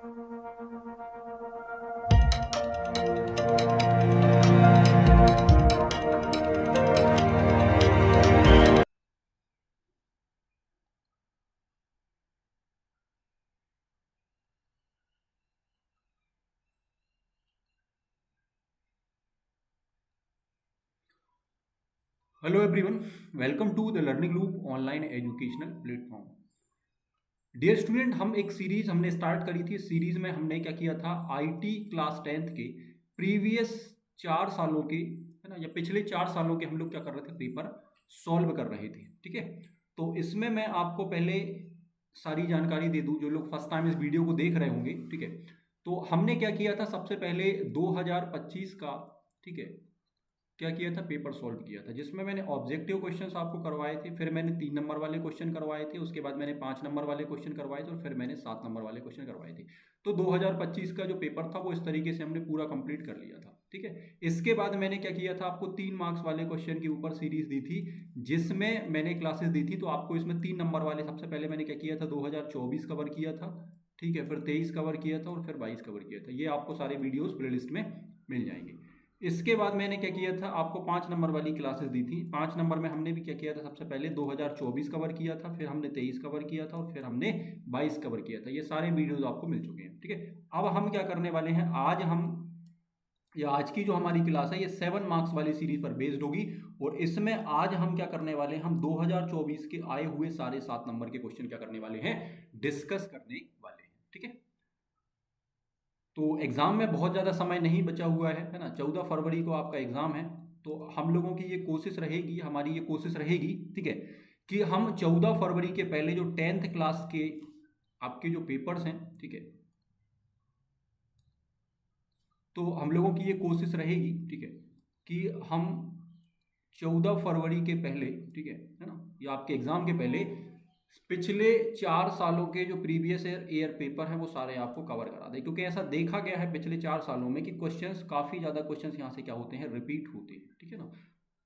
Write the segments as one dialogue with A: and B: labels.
A: Hello everyone, welcome to the learning loop online educational platform. Dear student, हम एक series हमने start करी थी। इस सीरीज में हमने क्या किया था, आईटी क्लास 10th के प्रीवियस 4 सालों के, है ना, या पिछले 4 सालों के हम लोग क्या कर रहे थे, पेपर सॉल्व कर रहे थे। ठीक है, तो इसमें मैं आपको पहले सारी जानकारी दे दूं, जो लोग फर्स्ट टाइम इस वीडियो को देख रहे होंगे। ठीक है, तो हमने क्या किया था, सबसे पहले 2025 का, ठीक है, क्या किया था, पेपर सॉल्व किया था, जिसमें मैंने ऑब्जेक्टिव क्वेश्चंस आपको करवाए थे, फिर मैंने 3 नंबर वाले क्वेश्चन करवाए थे, उसके बाद मैंने 5 नंबर वाले क्वेश्चन करवाए थे, और फिर मैंने 7 नंबर वाले क्वेश्चन करवाए थे। तो 2025 का जो पेपर था वो इस तरीके से हमने पूरा कंप्लीट कर लिया था। ठीक है, इसके बाद मैंने क्या किया था, आपको 3 मार्क्स वाले क्वेश्चन के ऊपर सीरीज दी थी, जिसमें मैंने क्लासेस दी थी। तो आपको इसमें 3 नंबर वाले, सबसे पहले मैंने क्या किया था, 2024 कवर किया था, ठीक है, फिर 23 कवर किया था, और फिर 22 कवर किया था। ये आपको सारे वीडियोस प्लेलिस्ट में मिल जाएंगे। इसके बाद मैंने क्या किया था, आपको 5 नंबर वाली क्लासेस दी थी। 5 नंबर में हमने भी क्या किया था, सबसे पहले 2024 कवर किया था, फिर हमने 23 कवर किया था, और फिर हमने 22 कवर किया था। ये सारे वीडियोस आपको मिल चुके हैं। ठीक है, अब हम क्या करने वाले हैं, आज की जो हमारी क्लास है ये 7 मार्क्स वाली सीरीज पर बेस्ड होगी। और इसमें आज हम क्या करने वाले हैं, हम 2024 के आए हुए सारे 7 नंबर के क्वेश्चन क्या करने वाले हैं, डिस्कस करने वाले हैं। ठीक है, तो एग्ज़ाम में बहुत ज़्यादा समय नहीं बचा हुआ है ना, 14 फरवरी को आपका एग्ज़ाम है। तो हम लोगों की ये कोशिश रहेगी, हमारी ये कोशिश रहेगी, ठीक है, कि हम 14 फरवरी के पहले जो 10th क्लास के आपके जो पेपर्स हैं, ठीक है, तो हम लोगों की ये कोशिश रहेगी, ठीक है, कि हम 14 फरवरी के पहले, ठीक है ना, या आपके एग्ज़ाम के पहले पिछले 4 सालों के जो प्रीवियस ईयर पेपर हैं वो सारे आपको कवर करा दें। क्योंकि ऐसा देखा गया है पिछले 4 सालों में कि क्वेश्चंस, काफ़ी ज़्यादा क्वेश्चंस यहाँ से क्या होते हैं, रिपीट होते हैं। ठीक है ना,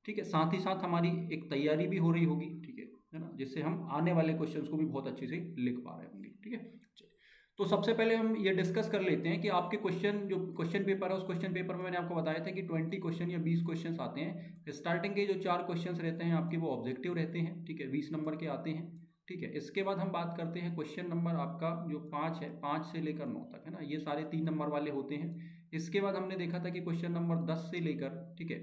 A: ठीक है, साथ ही साथ हमारी एक तैयारी भी हो रही होगी, ठीक है ना, जिससे हम आने वाले क्वेश्चंस को भी बहुत अच्छे से लिख पा रहे होंगे। ठीक है, चलिए, तो सबसे पहले हम ये डिस्कस कर लेते हैं कि आपके क्वेश्चन, जो क्वेश्चन पेपर है, उस क्वेश्चन पेपर में मैंने आपको बताया था कि 20 क्वेश्चन या 20 क्वेश्चन आते हैं। स्टार्टिंग के जो 4 क्वेश्चन रहते हैं आपके, वो ऑब्जेक्टिव रहते हैं, ठीक है, 20 नंबर के आते हैं। ठीक है, इसके बाद हम बात करते हैं क्वेश्चन नंबर आपका जो 5 है, 5 से लेकर 9 तक, है ना, ये सारे 3 नंबर वाले होते हैं। इसके बाद हमने देखा था कि क्वेश्चन नंबर 10 से लेकर, ठीक है,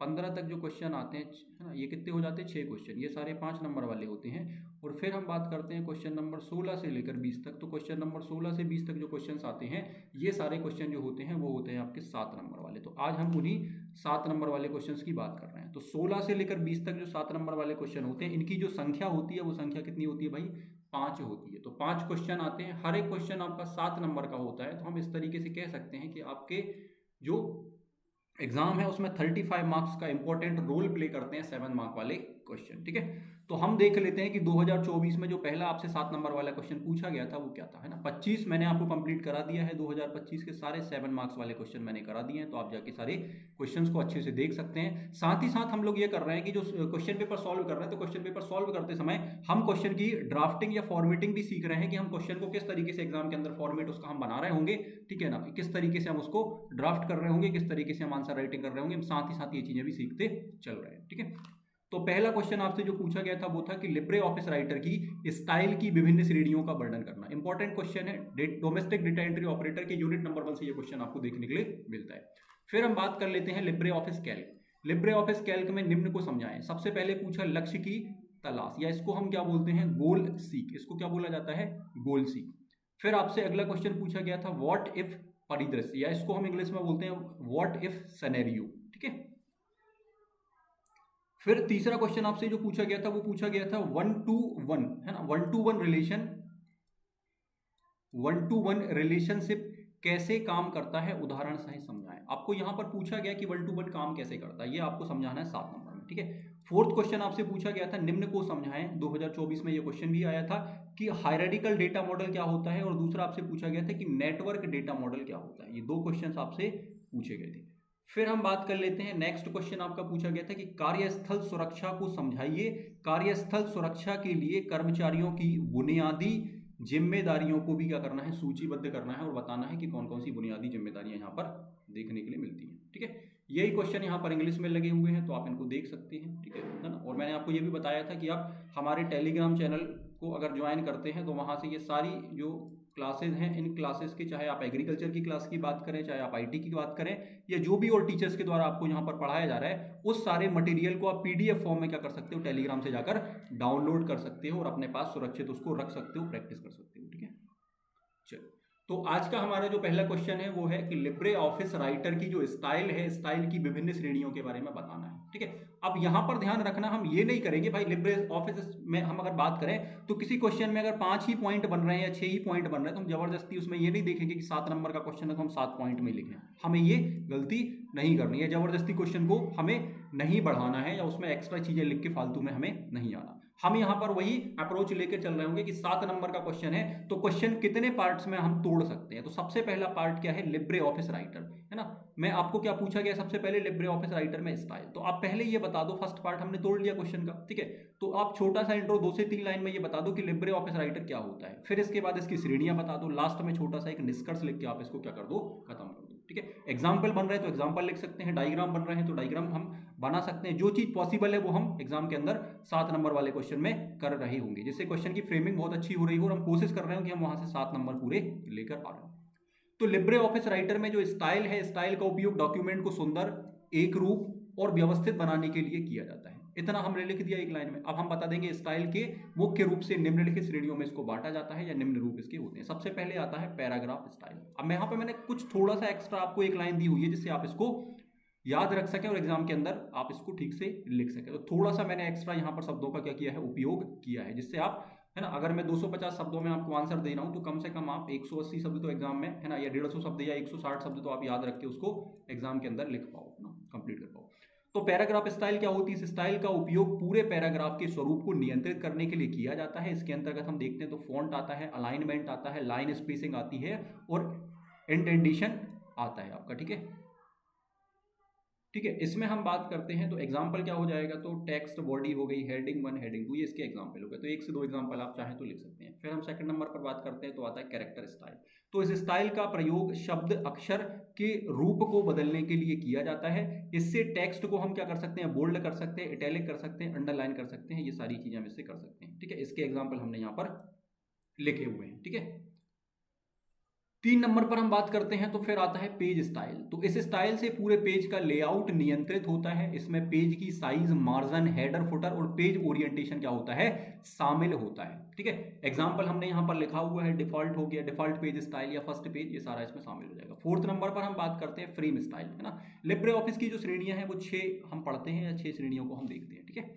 A: 15 तक जो क्वेश्चन आते हैं, है ना, ये कितने हो जाते हैं, 6 क्वेश्चन, ये सारे 5 नंबर वाले होते हैं। और फिर हम बात करते हैं क्वेश्चन नंबर 16 से लेकर 20 तक। तो क्वेश्चन नंबर 16 से 20 तक जो क्वेश्चन आते हैं, ये सारे क्वेश्चन जो होते हैं वो होते हैं आपके 7 नंबर वाले। तो आज हम उन्हीं 7 नंबर वाले क्वेश्चन की बात कर रहे हैं। तो 16 से लेकर 20 तक जो 7 नंबर वाले क्वेश्चन होते हैं, इनकी जो संख्या होती है वो संख्या कितनी होती है भाई, 5 होती है। तो 5 क्वेश्चन आते हैं, हर एक क्वेश्चन आपका 7 नंबर का होता है। तो हम इस तरीके से कह सकते हैं कि आपके जो एग्जाम है उसमें 35 मार्क्स का इंपॉर्टेंट रोल प्ले करते हैं 7 मार्क वाले क्वेश्चन। ठीक है, तो हम देख लेते हैं कि 2024 में जो पहला आपसे 7 नंबर वाला क्वेश्चन पूछा गया था वो क्या था, है ना। 25 मैंने आपको कंप्लीट करा दिया है, 2025 के सारे 7 मार्क्स वाले क्वेश्चन मैंने करा दिए हैं। तो आप जाके सारे क्वेश्चंस को अच्छे से देख सकते हैं। साथ ही साथ हम लोग ये कर रहे हैं कि जो क्वेश्चन पेपर सॉल्व कर रहे हैं, तो क्वेश्चन पेपर सॉल्व करते समय हम क्वेश्चन की ड्राफ्टिंग या फॉर्मेटिंग भी सीख रहे हैं कि हम क्वेश्चन को किस तरीके से एग्जाम के अंदर फॉर्मेट उसका हम बना रहे होंगे। ठीक है ना, किस तरीके से हम उसको ड्राफ्ट कर रहे होंगे, किस तरीके से हम आंसर राइटिंग कर रहे होंगे, साथ ही साथ ये चीजें भी सीखते चल रहे हैं। ठीक है, तो पहला क्वेश्चन आपसे जो पूछा गया था वो था कि लिब्रे ऑफिस राइटर की स्टाइल की विभिन्न श्रेणियों का वर्णन करना। इंपॉर्टेंट क्वेश्चन है, डोमेस्टिक डेटा एंट्री ऑपरेटर के यूनिट नंबर 1 से ये क्वेश्चन आपको देखने के लिए मिलता है। फिर हम बात कर लेते हैं Libre office Calc. Libre office Calc में निम्न को समझाएं। सबसे पहले पूछा लक्ष्य की तलाश, या इसको हम क्या बोलते हैं, गोल सीक, इसको क्या बोला जाता है, गोल सीक। फिर आपसे अगला क्वेश्चन पूछा गया था व्हाट इफ परिदृश्य, या इसको हम इंग्लिश में बोलते हैं व्हाट इफ सिनेरियो। ठीक है, फिर तीसरा क्वेश्चन आपसे जो पूछा गया था वो पूछा गया था 1 to 1, है ना, 1 to 1 रिलेशन, 1 to 1 रिलेशनशिप कैसे काम करता है, उदाहरण सहित समझाएं। आपको यहां पर पूछा गया कि 1 to 1 काम कैसे करता है, ये आपको समझाना है 7 नंबर में। ठीक है, फोर्थ क्वेश्चन आपसे पूछा गया था निम्न को समझाएं। 2024 में ये क्वेश्चन भी आया था कि हायरार्किकल डेटा मॉडल क्या होता है, और दूसरा आपसे पूछा गया था कि नेटवर्क डेटा मॉडल क्या होता है। ये 2 क्वेश्चन आपसे पूछे गए थे। फिर हम बात कर लेते हैं, नेक्स्ट क्वेश्चन आपका पूछा गया था कि कार्यस्थल सुरक्षा को समझाइए। कार्यस्थल सुरक्षा के लिए कर्मचारियों की बुनियादी जिम्मेदारियों को भी क्या करना है, सूचीबद्ध करना है और बताना है कि कौन कौन सी बुनियादी जिम्मेदारियां यहाँ पर देखने के लिए मिलती हैं। ठीक है, यही क्वेश्चन यहाँ पर इंग्लिश में लगे हुए हैं, तो आप इनको देख सकते हैं। ठीक है ना। और मैंने आपको ये भी बताया था कि आप हमारे टेलीग्राम चैनल को अगर ज्वाइन करते हैं तो वहाँ से ये सारी जो क्लासेज हैं, इन क्लासेस की, चाहे आप एग्रीकल्चर की क्लास की बात करें, चाहे आप आईटी की बात करें, या जो भी और टीचर्स के द्वारा आपको यहाँ पर पढ़ाया जा रहा है, उस सारे मटेरियल को आप पीडीएफ फॉर्म में क्या कर सकते हो, टेलीग्राम से जाकर डाउनलोड कर सकते हो और अपने पास सुरक्षित उसको रख सकते हो, प्रैक्टिस कर सकते हो। ठीक है, चलो, तो आज का हमारा जो पहला क्वेश्चन है वो है कि लिब्रे ऑफिस राइटर की जो स्टाइल है, स्टाइल की विभिन्न श्रेणियों के बारे में बताना है। ठीक है, अब यहां पर ध्यान रखना, हम ये नहीं करेंगे भाई लिब्रे ऑफिस में हम अगर बात करें तो किसी क्वेश्चन में अगर 5 ही पॉइंट बन रहे हैं या 6 ही पॉइंट बन रहे हैं तो हम जबरदस्ती उसमें ये नहीं देखेंगे कि 7 नंबर का क्वेश्चन है तो हम 7 पॉइंट में लिखें। हमें ये गलती नहीं करनी है, जबरदस्ती क्वेश्चन को हमें नहीं बढ़ाना है या उसमें एक्स्ट्रा चीजें लिख के फालतू में हमें नहीं आना। हम यहाँ पर वही अप्रोच लेकर चल रहे होंगे कि 7 नंबर का क्वेश्चन है तो क्वेश्चन कितने पार्ट्स में हम तोड़ सकते हैं। तो सबसे पहला पार्ट क्या है, लिब्रे ऑफिस राइटर, है ना। मैं आपको क्या पूछा गया सबसे पहले, लिब्रे ऑफिस राइटर में स्टाइल, तो आप पहले ये बता दो, फर्स्ट पार्ट हमने तोड़ लिया क्वेश्चन का। ठीक है, तो आप छोटा सा इंट्रो 2 से 3 लाइन में ये बता दो कि लिब्रे ऑफिस राइटर क्या होता है, फिर इसके बाद इसकी श्रेणियां बता दो, लास्ट में छोटा सा एक निष्कर्ष लिख के आप इसको क्या कर दो, खत्म कर दो। ठीक है, एग्जाम्पल बन रहे हैं तो एग्जाम्पल लिख सकते हैं, डायग्राम बन रहे हैं तो डायग्राम हम बना सकते हैं, जो चीज पॉसिबल है वो हम एग्जाम के अंदर 7 नंबर वाले क्वेश्चन में कर रहे होंगे, जिससे क्वेश्चन की फ्रेमिंग बहुत अच्छी हो रही हो और हम कोशिश कर रहे हो कि हम वहां से 7 नंबर पूरे लेकर आ रहे हो। तो लिब्रे ऑफिस राइटर में जो स्टाइल है, स्टाइल का उपयोग डॉक्यूमेंट को सुंदर, एक रूप और व्यवस्थित बनाने के लिए किया जाता है। इतना हमने लिख दिया एक लाइन में। अब हम बता देंगे स्टाइल के मुख्य रूप से निम्नलिखित श्रेणियों में इसको बांटा जाता है या निम्न रूप इसके होते हैं। सबसे पहले आता है पैराग्राफ स्टाइल। अब यहाँ पे मैंने कुछ थोड़ा सा एक्स्ट्रा आपको एक लाइन दी हुई है जिससे आप इसको याद रख सके और एग्जाम के अंदर आप इसको ठीक से लिख सके। तो थोड़ा सा मैंने एक्स्ट्रा यहाँ पर शब्दों का क्या किया है, उपयोग किया है, जिससे आप, है ना, अगर मैं 250 शब्दों में आपको आंसर दे रहा हूं तो कम से कम आप 180 शब्द तो एग्जाम में, है ना, या 150 शब्द या 160 शब्द तो आप याद रख के उसको एग्जाम के अंदर लिख पाओ, ना, कंप्लीट कर पाओ। तो पैराग्राफ स्टाइल क्या होती है, इस स्टाइल का उपयोग पूरे पैराग्राफ के स्वरूप को नियंत्रित करने के लिए किया जाता है। इसके अंतर्गत हम देखते हैं तो फॉन्ट आता है, अलाइनमेंट आता है, लाइन स्पेसिंग आती है और इंडेंटेशन आता है आपका। ठीक है, ठीक है, इसमें हम बात करते हैं तो एग्जाम्पल क्या हो जाएगा, तो टेक्स्ट बॉडी हो गई, हेडिंग 1 हेडिंग 2, ये इसके एग्जाम्पल हो गए। तो 1 से 2 एग्जाम्पल आप चाहें तो लिख सकते हैं। फिर हम सेकंड नंबर पर बात करते हैं तो आता है कैरेक्टर स्टाइल। तो इस स्टाइल का प्रयोग शब्द अक्षर के रूप को बदलने के लिए किया जाता है। इससे टेक्स्ट को हम क्या कर सकते हैं, बोल्ड कर सकते हैं, इटैलिक कर सकते हैं, अंडरलाइन कर सकते हैं, ये सारी चीजें हम इससे कर सकते हैं। ठीक है, इसके एग्जाम्पल हमने यहाँ पर लिखे हुए हैं। ठीक है, 3 नंबर पर हम बात करते हैं तो फिर आता है पेज स्टाइल। तो इस स्टाइल से पूरे पेज का लेआउट नियंत्रित होता है। इसमें पेज की साइज, मार्जिन, हेडर, फुटर और पेज ओरिएंटेशन क्या होता है, शामिल होता है। ठीक है, एग्जांपल हमने यहां पर लिखा हुआ है, डिफॉल्ट हो गया, डिफॉल्ट पेज स्टाइल या फर्स्ट पेज, ये सारा इसमें शामिल हो जाएगा। 4th नंबर पर हम बात करते हैं फ्रेम स्टाइल, है ना। लिब्रे ऑफिस की जो श्रेणियां हैं वो 6 हम पढ़ते हैं या 6 श्रेणियों को हम देखते हैं। ठीक है,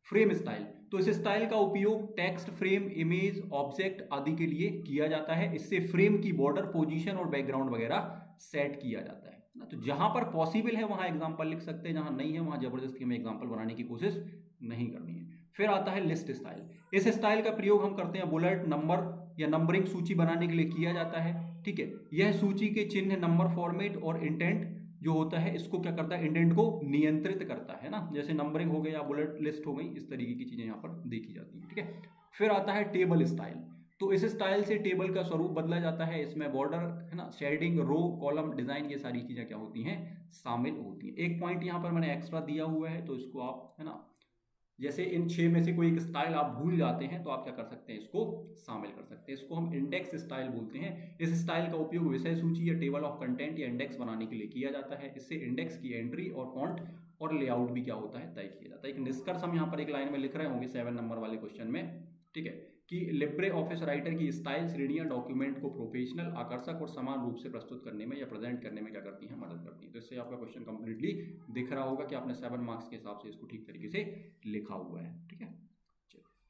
A: फ्रेम स्टाइल, तो इस स्टाइल का उपयोग टेक्स्ट, फ्रेम, इमेज, ऑब्जेक्ट आदि के लिए किया जाता है। इससे फ्रेम की बॉर्डर, पोजीशन और बैकग्राउंड वगैरह सेट किया जाता है ना। तो जहां पर पॉसिबल है वहां एग्जांपल लिख सकते हैं, जहां नहीं है वहां जबरदस्ती हमें एग्जांपल बनाने की कोशिश नहीं करनी है। फिर आता है लिस्ट स्टाइल। इस स्टाइल का प्रयोग हम करते हैं बुलेट, नंबर या नंबरिंग सूची बनाने के लिए किया जाता है। ठीक है, यह सूची के चिन्ह, नंबर, फॉर्मेट और इंटेंट जो होता है इसको क्या करता है, इंडेंट को नियंत्रित करता है ना। जैसे नंबरिंग हो गया, बुलेट लिस्ट हो गई, इस तरीके की चीजें यहाँ पर देखी जाती हैं। ठीक है, फिर आता है टेबल स्टाइल। तो इस स्टाइल से टेबल का स्वरूप बदला जाता है। इसमें बॉर्डर, है ना, शेडिंग, रो, कॉलम, डिजाइन, ये सारी चीजें क्या होती हैं, शामिल होती हैं। एक पॉइंट यहाँ पर मैंने एक्स्ट्रा दिया हुआ है तो इसको आप, है ना, जैसे इन 6 में से कोई एक स्टाइल आप भूल जाते हैं तो आप क्या कर सकते हैं, इसको शामिल कर सकते हैं। इसको हम इंडेक्स स्टाइल बोलते हैं। इस स्टाइल का उपयोग विषय सूची या टेबल ऑफ कंटेंट या इंडेक्स बनाने के लिए किया जाता है। इससे इंडेक्स की एंट्री और फॉन्ट और लेआउट भी क्या होता है, तय किया जाता है। एक निष्कर्ष हम यहाँ पर एक लाइन में लिख रहे होंगे 7 नंबर वाले क्वेश्चन में। ठीक है, कि लिब्रे ऑफिस राइटर की स्टाइल श्रेणियां डॉक्यूमेंट को प्रोफेशनल, आकर्षक और समान रूप से प्रस्तुत करने में या प्रेजेंट करने में क्या करती हैं, मदद करती हैं। तो इससे आपका क्वेश्चन कंप्लीटली दिख रहा होगा कि आपने 7 मार्क्स के हिसाब से इसको ठीक तरीके से लिखा हुआ है। ठीक है,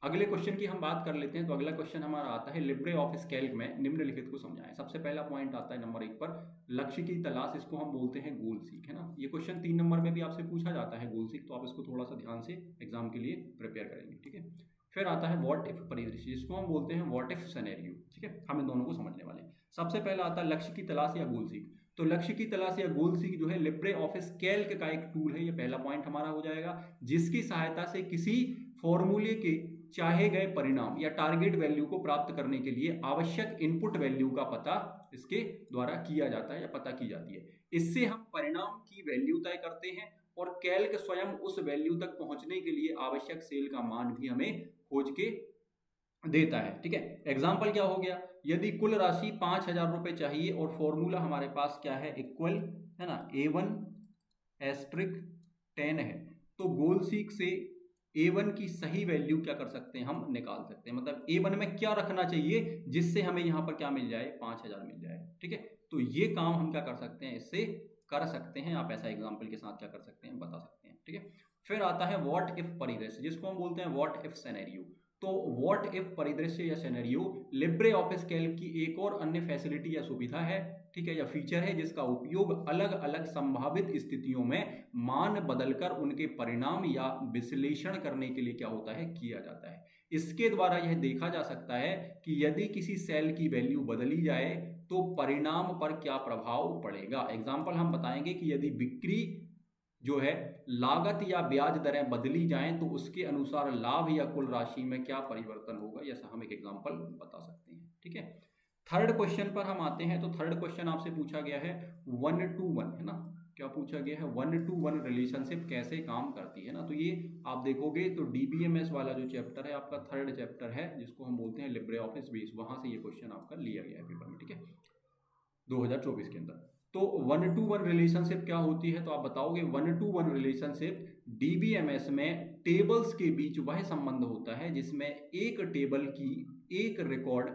A: अगले क्वेश्चन की हम बात कर लेते हैं। तो अगला क्वेश्चन हमारा आता है लिब्रे ऑफिस कैल्क में निम्नलिखित को समझाएं। सबसे पहला पॉइंट आता है नंबर 1 पर, लक्ष्य की तलाश, इसको हम बोलते हैं गोल सीक, है ना। ये क्वेश्चन 3 नंबर में भी आपसे पूछा जाता है, गोल सीक, तो आप इसको थोड़ा सा ध्यान से एग्जाम के लिए प्रिपेयर करेंगे। ठीक है, फिर आता है व्हाट इफ परिदृश्य, जिसको हम बोलते हैं व्हाट इफ सिनेरियो। ठीक है, हम इन दोनों को समझने वाले हैं। सबसे पहला आता है लक्ष्य की तलाश या गोल सीक। तो लक्ष्य की तलाश या गोल सीक जो है लिब्रे ऑफिस कैल्क का एक टूल है, ये पहला पॉइंट हमारा हो जाएगा, जिसकी सहायता से किसी फॉर्मूले के चाहे गए परिणाम या टारगेट वैल्यू को प्राप्त करने के लिए आवश्यक इनपुट वैल्यू का पता इसके द्वारा किया जाता है या पता की जाती है। इससे हम परिणाम की वैल्यू तय करते हैं और कैल्क स्वयं उस वैल्यू तक पहुंचने के लिए आवश्यक सेल का मान भी हमें खोज के देता है। ठीक है, एग्जाम्पल क्या हो गया, यदि कुल राशि 5,000 रुपए चाहिए और फॉर्मूला हमारे पास क्या है, इक्वल है ना, A1 * 10 है, तो गोल सीक से A1 की सही वैल्यू क्या कर सकते हैं, हम निकाल सकते हैं। मतलब A1 में क्या रखना चाहिए जिससे हमें यहाँ पर क्या मिल जाए, 5,000 मिल जाए। ठीक है, तो ये काम हम क्या कर सकते हैं, इससे कर सकते हैं। आप ऐसा एग्जाम्पल के साथ क्या कर सकते हैं, बता सकते हैं। ठीक है, फिर आता है व्हाट इफ परिदृश्य, जिसको हम बोलते हैं व्हाट इफ सिनेरियो। तो व्हाट इफ परिदृश्य या सिनेरियो लिब्रे ऑफिस कैल्क की एक और अन्य फैसिलिटी या सुविधा है, ठीक है, या फीचर है, जिसका उपयोग अलग अलग संभावित स्थितियों में मान बदलकर उनके परिणाम या विश्लेषण करने के लिए क्या होता है, किया जाता है। इसके द्वारा यह देखा जा सकता है कि यदि किसी सेल की वैल्यू बदली जाए तो परिणाम पर क्या प्रभाव पड़ेगा। एग्जाम्पल हम बताएंगे कि यदि बिक्री जो है लागत या ब्याज दरें बदली जाएं तो उसके अनुसार लाभ या कुल राशि में क्या परिवर्तन होगा, ऐसा हम एक एग्जाम्पल बता सकते हैं। ठीक है, थर्ड क्वेश्चन पर हम आते हैं। तो थर्ड क्वेश्चन आपसे पूछा गया है 1-to-1, है ना, क्या पूछा गया है, 1-to-1 रिलेशनशिप कैसे काम करती है ना। तो ये आप देखोगे तो DBMS वाला जो चैप्टर है आपका, थर्ड चैप्टर है, जिसको हम बोलते हैं लिब्रे ऑफिस बेस, वहां से ये क्वेश्चन आपका लिया गया है पेपर में। ठीक है, 2024 के अंदर। तो 1-to-1 रिलेशनशिप क्या होती है, तो आप बताओगे 1-to-1 रिलेशनशिप DBMS में टेबल्स के बीच वह संबंध होता है जिसमें एक टेबल की एक रिकॉर्ड,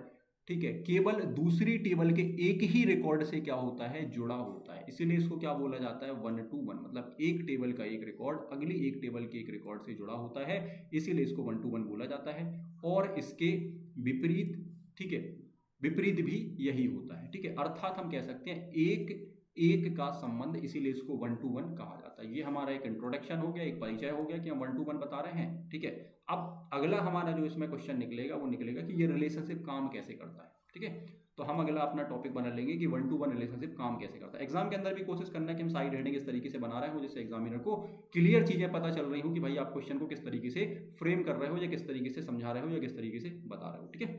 A: ठीक है, केवल दूसरी टेबल के एक ही रिकॉर्ड से क्या होता है, जुड़ा होता है। इसीलिए इसको क्या बोला जाता है, 1-to-1, मतलब एक टेबल का एक रिकॉर्ड अगली एक टेबल के एक रिकॉर्ड से जुड़ा होता है, इसीलिए इसको 1-to-1 बोला जाता है। और इसके विपरीत, ठीक है, विपरीत भी यही होता है। ठीक है, अर्थात हम कह सकते हैं एक एक का संबंध, इसीलिए इसको 1-to-1 कहा जाता है। ये हमारा एक इंट्रोडक्शन हो गया, एक परिचय हो गया कि हम 1-to-1 बता रहे हैं। ठीक है, अब अगला हमारा जो इसमें क्वेश्चन निकलेगा वो निकलेगा कि ये रिलेशनशिप काम कैसे करता है। ठीक है, तो हम अगला अपना टॉपिक बना लेंगे कि 1-to-1 रिलेशनशिप काम कैसे करता है। एग्जाम के अंदर भी कोशिश करना है कि हम साइड हेडिंग इस तरीके से बना रहे हो जिससे एग्जामिनर को क्लियर चीजें पता चल रही हो कि भाई आप क्वेश्चन को किस तरीके से फ्रेम कर रहे हो, या किस तरीके से समझा रहे हो, या किस तरीके से बता रहे हो। ठीक है,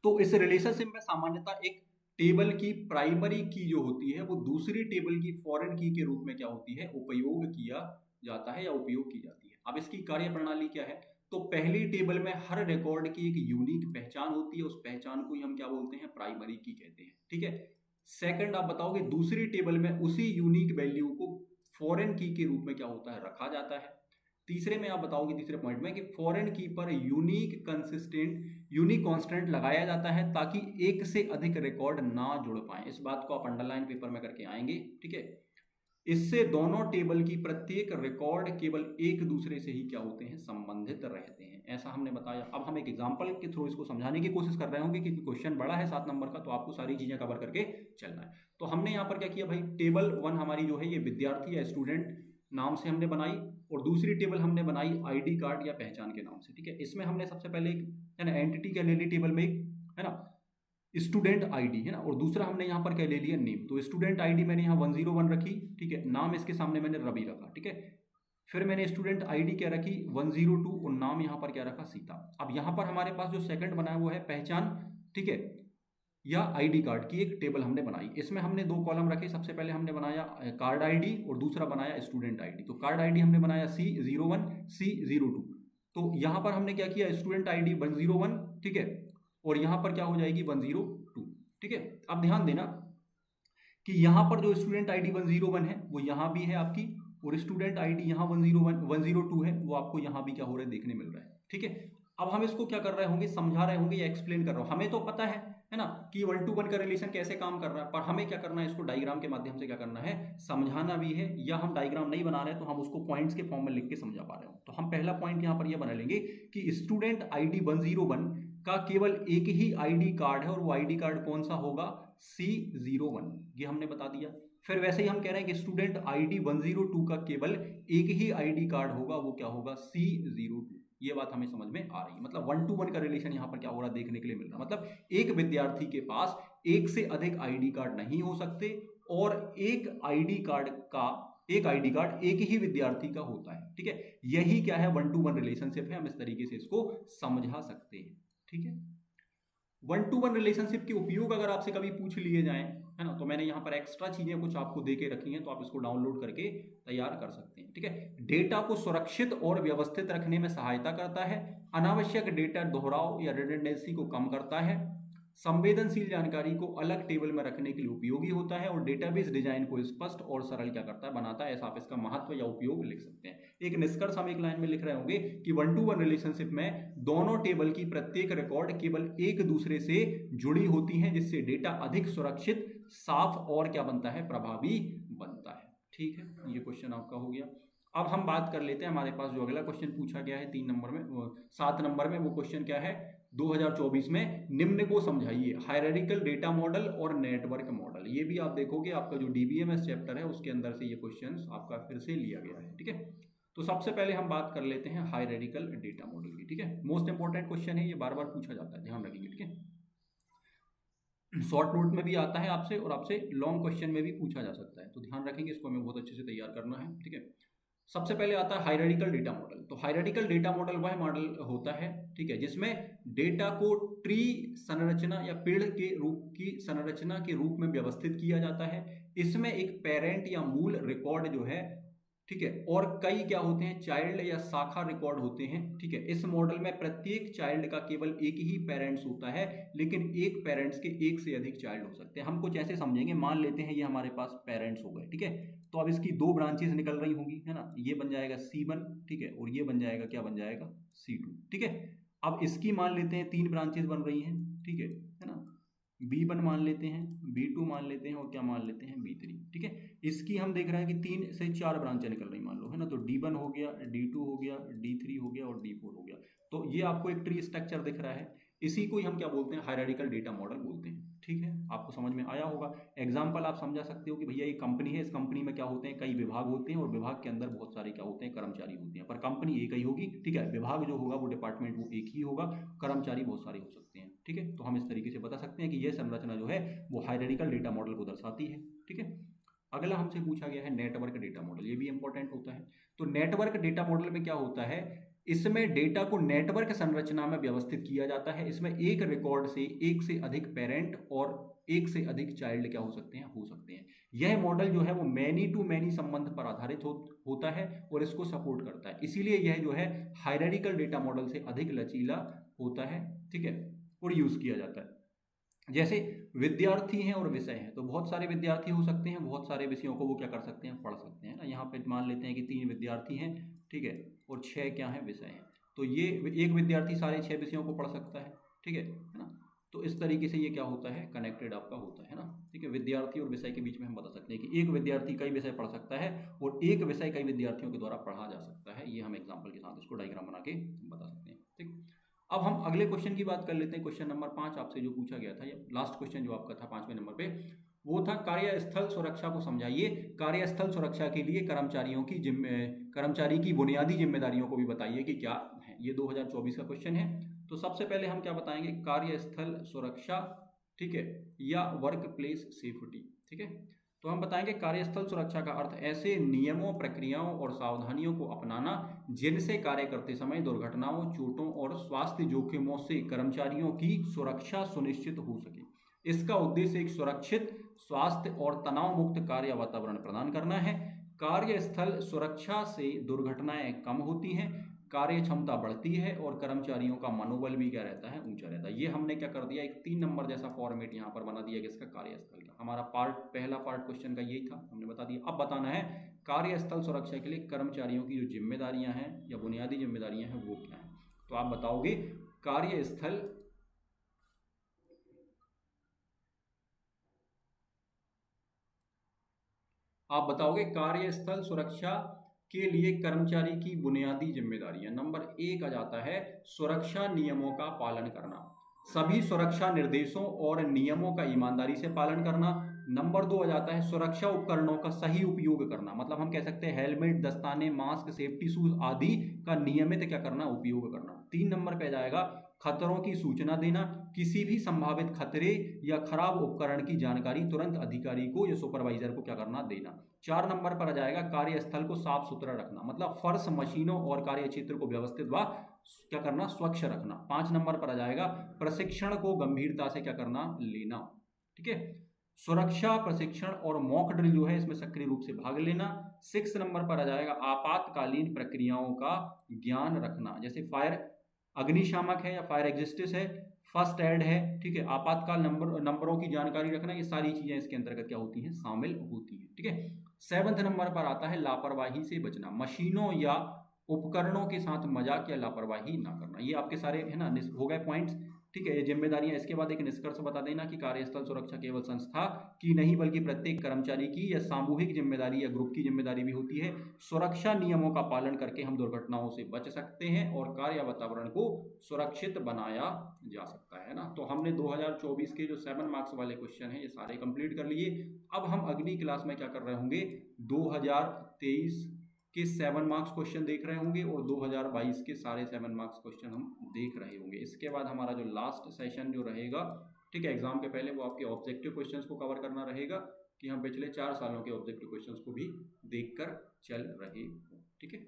A: तो इस रिलेशनशिप में सामान्यतः एक टेबल की प्राइमरी की जो होती है वो दूसरी टेबल की फॉरेन की के रूप में क्या होती है, उपयोग किया जाता है या उपयोग की जाती है। अब इसकी कार्य प्रणाली क्या है, तो पहली टेबल में हर रिकॉर्ड की एक यूनिक पहचान होती है, उस पहचान को ही हम क्या बोलते हैं, प्राइमरी की कहते हैं। ठीक है, सेकंड आप बताओगे दूसरी टेबल में उसी यूनिक वैल्यू को फॉरेन की के रूप में क्या होता है, रखा जाता है। तीसरे में आप बताओगे, तीसरे पॉइंट में, कि फॉरेन की पर यूनिक कांस्टेंट लगाया जाता है ताकि एक से अधिक रिकॉर्ड ना जुड़ पाए। इस बात को आप अंडरलाइन पेपर में करके आएंगे। ठीक है, इससे दोनों टेबल की प्रत्येक रिकॉर्ड केवल एक दूसरे से ही क्या होते हैं, संबंधित रहते हैं, ऐसा हमने बताया। अब हम एक एग्जांपल के थ्रू इसको समझाने की कोशिश कर रहे होंगे क्योंकि क्वेश्चन बड़ा है 7 नंबर का, तो आपको सारी चीजें कवर करके चलना है। तो हमने यहाँ पर क्या किया भाई, टेबल 1 हमारी जो है ये विद्यार्थी या स्टूडेंट नाम से हमने बनाई, और दूसरी टेबल हमने बनाई ID कार्ड या पहचान के नाम से। ठीक है, इसमें हमने सबसे पहले एक, है ना, एंटिटी क्या ले ली टेबल में, एक, है ना, स्टूडेंट ID, है ना, और दूसरा हमने यहाँ पर क्या ले लिया, नेम। तो स्टूडेंट ID मैंने यहाँ 101 रखी, ठीक है, नाम इसके सामने मैंने रवि रखा। ठीक है, फिर मैंने स्टूडेंट ID क्या रखी, 102, और नाम यहाँ पर क्या रखा, सीता। अब यहाँ पर हमारे पास जो सेकंड बना है वो है पहचान, ठीक है, या ID कार्ड की एक टेबल हमने बनाई। इसमें हमने 2 कॉलम रखे, सबसे पहले हमने बनाया कार्ड ID और दूसरा बनाया स्टूडेंट ID। तो कार्ड ID हमने बनाया C01, C02। तो यहाँ पर हमने क्या किया, स्टूडेंट ID 101, ठीक है, और यहाँ पर क्या हो जाएगी 102। ठीक है, अब ध्यान देना कि यहाँ पर जो स्टूडेंट ID 101 है वो यहाँ भी है आपकी, और स्टूडेंट ID यहाँ 102 है, वो आपको यहाँ भी क्या हो रहा है, देखने मिल रहा है। ठीक है, अब हम इसको क्या कर रहे होंगे, समझा रहे होंगे या एक्सप्लेन कर रहे हो। हमें तो पता है ना, कि 1-to-1 का रिलेशन कैसे काम कर रहा है, पर हमें क्या करना है, इसको डायग्राम के माध्यम से क्या करना है, समझाना भी है। या हम डायग्राम नहीं बना रहे तो हम उसको पॉइंट्स के फॉर्म में लिख के समझा पा रहे हो। तो हम पहला पॉइंट यहाँ पर यह बना लेंगे कि स्टूडेंट ID 101 का केवल एक ही ID कार्ड है, और वो ID कार्ड कौन सा होगा, C01, ये हमने बता दिया। फिर वैसे ही हम कह रहे हैं कि स्टूडेंट ID 102 का केवल एक ही ID कार्ड होगा, वो क्या होगा, C02। ये बात हमें समझ में आ रही है। मतलब 1-to-1 का रिलेशन यहाँ पर क्या हो रहा है, देखने के लिए मिल रहा है। मतलब एक विद्यार्थी के पास एक से अधिक ID कार्ड नहीं हो सकते, और एक ID कार्ड का एक आईडी कार्ड एक ही विद्यार्थी का होता है, ठीक है। यही क्या है, 1 to 1 रिलेशनशिप है, हम इस तरीके से इसको समझा सकते हैं, ठीक है। 1 to 1 रिलेशनशिप के उपयोग अगर आपसे कभी पूछ लिए जाएं, है ना, तो मैंने यहाँ पर एक्स्ट्रा चीजें कुछ आपको दे के रखी हैं, तो आप इसको डाउनलोड करके तैयार कर सकते हैं, ठीक है। डेटा को सुरक्षित और व्यवस्थित रखने में सहायता करता है, अनावश्यक डेटा दोहराव या रिडंडेंसी को कम करता है, संवेदनशील जानकारी को अलग टेबल में रखने के लिए उपयोगी होता है, और डेटाबेस डिजाइन को स्पष्ट और सरल क्या करता है, बनाता है। ऐसा आप इसका महत्व या उपयोग लिख सकते हैं। एक निष्कर्ष हम एक लाइन में लिख रहे होंगे कि 1 to 1 रिलेशनशिप में दोनों टेबल की प्रत्येक रिकॉर्ड केवल एक दूसरे से जुड़ी होती हैं, जिससे डेटा अधिक सुरक्षित, साफ और क्या बनता है, प्रभावी बनता है, ठीक है। ये क्वेश्चन आपका हो गया। अब हम बात कर लेते हैं, हमारे पास जो अगला क्वेश्चन पूछा गया है 3 नंबर में, 7 नंबर में, वो क्वेश्चन क्या है, 2024 में निम्न को समझाइए, हायरार्किकल डेटा मॉडल और नेटवर्क मॉडल। ये भी आप देखोगे आपका जो डीबीएमएस चैप्टर है उसके अंदर से ये क्वेश्चंस आपका फिर से लिया गया है, ठीक है। तो सबसे पहले हम बात कर लेते हैं हायरार्किकल डेटा मॉडल की, ठीक है। मोस्ट इंपॉर्टेंट क्वेश्चन है, ये बार बार पूछा जाता है, ध्यान रखिए, ठीक है। शॉर्ट नोट में भी आता है आपसे, और आपसे लॉन्ग क्वेश्चन में भी पूछा जा सकता है, तो ध्यान रखेंगे, इसको हमें बहुत अच्छे से तैयार करना है, ठीक है। सबसे पहले आता है हायरार्किकल डेटा मॉडल। तो हायरार्किकल डेटा मॉडल वह मॉडल होता है, ठीक है, जिसमें डेटा को ट्री संरचना या पेड़ के रूप की संरचना के रूप में व्यवस्थित किया जाता है। इसमें एक पेरेंट या मूल रिकॉर्ड जो है, ठीक है, और कई क्या होते हैं, चाइल्ड या शाखा रिकॉर्ड होते हैं, ठीक है। इस मॉडल में प्रत्येक चाइल्ड का केवल एक ही पेरेंट्स होता है, लेकिन एक पेरेंट्स के एक से अधिक चाइल्ड हो सकते हैं। हम कुछ ऐसे समझेंगे, मान लेते हैं ये हमारे पास पेरेंट्स हो गए, ठीक है। तो अब इसकी 2 ब्रांचेस निकल रही होंगी, है ना, ये बन जाएगा C1, ठीक है, और ये बन जाएगा, क्या बन जाएगा, C2, ठीक है। अब इसकी मान लेते हैं 3 ब्रांचेस बन रही हैं, ठीक है ना, B1 मान लेते हैं, B2 मान लेते हैं, और क्या मान लेते हैं, B3, ठीक है। इसकी हम देख रहे हैं कि 3 से 4 ब्रांचें निकल रही मान लो, है ना, तो D1 हो गया, D2 हो गया, D3 हो गया, और D4 हो गया। तो ये आपको एक ट्री स्ट्रक्चर दिख रहा है, इसी को ही हम क्या बोलते हैं, हायरार्किकल डेटा मॉडल बोलते हैं, ठीक है। आपको समझ में आया होगा। एग्जाम्पल आप समझा सकते हो कि भैया ये कंपनी है, इस कंपनी में क्या होते हैं, कई विभाग होते हैं, और विभाग के अंदर बहुत सारे क्या होते हैं, कर्मचारी होते हैं, पर कंपनी एक ही होगी, ठीक है। विभाग जो होगा, वो डिपार्टमेंट वो एक ही होगा, कर्मचारी बहुत सारे हो सकते हैं, ठीक है। तो हम इस तरीके से बता सकते हैं कि यह संरचना जो है वो हायरार्किकल डेटा मॉडल को दर्शाती है, ठीक है। अगला हमसे पूछा गया है नेटवर्क डेटा मॉडल, ये भी इंपॉर्टेंट होता है। तो नेटवर्क डेटा मॉडल में क्या होता है, इसमें डेटा को नेटवर्क संरचना में व्यवस्थित किया जाता है। इसमें एक रिकॉर्ड से एक से अधिक पेरेंट और एक से अधिक चाइल्ड क्या हो सकते हैं। यह मॉडल जो है वो मैनी टू मैनी संबंध पर आधारित होता है और इसको सपोर्ट करता है। इसीलिए यह जो है हायरार्किकल डेटा मॉडल से अधिक लचीला होता है, ठीक है, और यूज किया जाता है। जैसे विद्यार्थी हैं और विषय हैं, तो बहुत सारे विद्यार्थी हो सकते हैं, बहुत सारे विषयों को वो क्या कर सकते हैं, पढ़ सकते हैं ना। यहाँ पे मान लेते हैं कि 3 विद्यार्थी हैं, ठीक है, और 6 क्या है, विषय हैं। तो ये एक विद्यार्थी सारे 6 विषयों को पढ़ सकता है, ठीक है ना। तो इस तरीके से ये क्या होता है, कनेक्टेड आपका होता है ना, ठीक है। विद्यार्थी और विषय के बीच में हम बता सकते हैं कि एक विद्यार्थी कई विषय पढ़ सकता है और एक विषय कई विद्यार्थियों के द्वारा पढ़ा जा सकता है। ये हम एग्जाम्पल के साथ इसको डायग्राम बना के बता सकते हैं, ठीक। अब हम अगले क्वेश्चन की बात कर लेते हैं। क्वेश्चन नंबर 5 आपसे जो पूछा गया था, या लास्ट क्वेश्चन जो आपका था 5वें नंबर पे, वो था कार्यस्थल सुरक्षा को समझाइए। कार्यस्थल सुरक्षा के लिए कर्मचारी की बुनियादी जिम्मेदारियों को भी बताइए कि क्या है। ये 2024 का क्वेश्चन है। तो सबसे पहले हम क्या बताएंगे, कार्यस्थल सुरक्षा, ठीक है, या वर्क प्लेस सेफ्टी, ठीक है। तो हम बताएंगे कार्यस्थल सुरक्षा का अर्थ ऐसे नियमों, प्रक्रियाओं और सावधानियों को अपनाना जिनसे कार्य करते समय दुर्घटनाओं, चोटों और स्वास्थ्य जोखिमों से कर्मचारियों की सुरक्षा सुनिश्चित हो सके। इसका उद्देश्य एक सुरक्षित, स्वास्थ्य और तनाव मुक्त कार्य वातावरण प्रदान करना है। कार्यस्थल सुरक्षा से दुर्घटनाएं कम होती हैं, कार्य क्षमता बढ़ती है और कर्मचारियों का मनोबल भी क्या रहता है, ऊंचा रहता है। ये हमने क्या कर दिया, एक 3 नंबर जैसा फॉर्मेट यहाँ पर बना दिया कि इसका कार्यस्थल का। हमारा पहला पार्ट क्वेश्चन का यही था, हमने बता दिया। अब बताना है कार्यस्थल सुरक्षा के लिए कर्मचारियों की जो जिम्मेदारियां हैं या बुनियादी जिम्मेदारियां हैं वो क्या है। तो आप बताओगे कार्यस्थल कार्यस्थल सुरक्षा के लिए कर्मचारी की बुनियादी जिम्मेदारियां। नंबर 1 आ जाता है सुरक्षा नियमों का पालन करना, सभी सुरक्षा निर्देशों और नियमों का ईमानदारी से पालन करना। नंबर 2 आ जाता है सुरक्षा उपकरणों का सही उपयोग करना, मतलब हम कह सकते हैं हेलमेट, दस्ताने, मास्क, सेफ्टी शूज आदि का नियमित क्या करना, उपयोग करना। 3 नंबर पे आ जाएगा खतरों की सूचना देना, किसी भी संभावित खतरे या खराब उपकरण की जानकारी तुरंत अधिकारी को या सुपरवाइजर को क्या करना, देना। 4 नंबर पर आ जाएगा कार्यस्थल को साफ सुथरा रखना, मतलब फर्श, मशीनों और कार्य क्षेत्र को व्यवस्थित व क्या करना, स्वच्छ रखना। 5 नंबर पर आ जाएगा प्रशिक्षण को गंभीरता से क्या करना, लेना। ठीक है, सुरक्षा प्रशिक्षण और मॉक ड्रिल जो है इसमें सक्रिय रूप से भाग लेना। 6 नंबर पर आ जाएगा आपातकालीन प्रक्रियाओं का ज्ञान रखना, जैसे फायर अग्निशामक है या फायर एग्जिस्टिस है, फर्स्ट एड है, ठीक है, आपातकाल नंबरों की जानकारी रखना, ये सारी चीजें इसके अंतर्गत क्या होती हैं, शामिल होती हैं। ठीक है, 7वें नंबर पर आता है लापरवाही से बचना, मशीनों या उपकरणों के साथ मजाक या लापरवाही ना करना। ये आपके सारे है ना हो गए पॉइंट्स। ठीक है, ये जिम्मेदारियां। इसके बाद एक निष्कर्ष बता देना कि कार्यस्थल सुरक्षा केवल संस्था की नहीं बल्कि प्रत्येक कर्मचारी की या सामूहिक जिम्मेदारी या ग्रुप की जिम्मेदारी भी होती है। सुरक्षा नियमों का पालन करके हम दुर्घटनाओं से बच सकते हैं और कार्य वातावरण को सुरक्षित बनाया जा सकता है ना। तो हमने 2024 के जो 7 मार्क्स वाले क्वेश्चन हैं ये सारे कंप्लीट कर लिए। अब हम अगली क्लास में क्या कर रहे होंगे, 2023 के 7 मार्क्स क्वेश्चन देख रहे होंगे और 2022 के सारे 7 मार्क्स क्वेश्चन हम देख रहे होंगे। इसके बाद हमारा जो लास्ट सेशन जो रहेगा, ठीक है, एग्जाम के पहले, वो आपके ऑब्जेक्टिव क्वेश्चंस को कवर करना रहेगा कि हम पिछले 4 सालों के ऑब्जेक्टिव क्वेश्चंस को भी देखकर चल रहे हो। ठीक है।